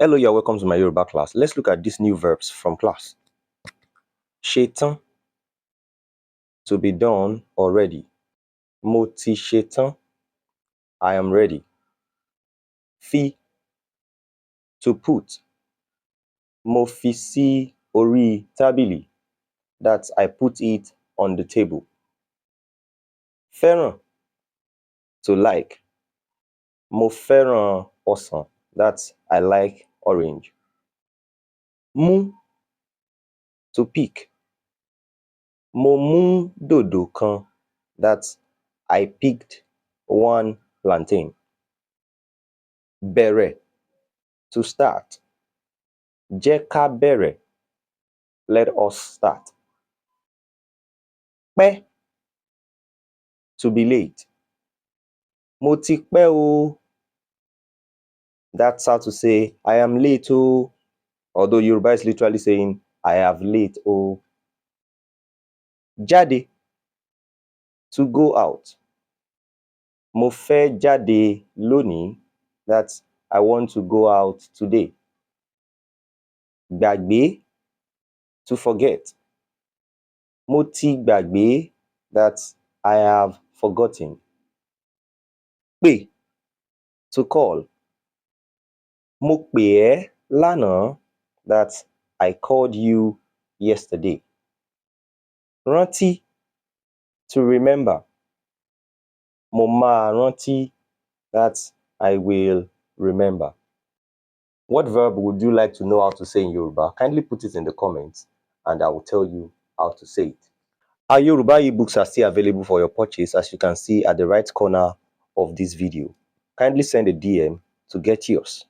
Hello, you're welcome to my Yorùbá class. Let's look at these new verbs from class. Ṣetán, to be done already. Mo ti ṣetán, I am ready. Fi, to put. Mo fi sí orí tábìlì, that I put it on the table. Fẹ́ràn, to like. Mo fẹ́ràn ọsàn, that I like orange. Mú, to pick. Mo mú dòdò kan, that I picked one plantain. Bẹ̀rẹ̀, to start. Jẹ́ ká bẹ̀rẹ̀, let us start. Pẹ́, to be late. Mo ti pẹ́ o, that's how to say I am late o, although Yorùbá is literally saying I have late o. Jáde, to go out. Mo fẹ́ jáde lónìí, that I want to go out today. Gbàgbé, to forget. Mo ti gbàgbé, that I have forgotten. Pè, to call. Mo pè ẹ́ lánàá, that I called you yesterday. Rántí, to remember. Mo máa rántí, that I will remember. What verb would you like to know how to say in Yorùbá? Kindly put it in the comments and I will tell you how to say it. Our Yorùbá ebooks are still available for your purchase, as you can see at the right corner of this video. Kindly send a DM to get yours.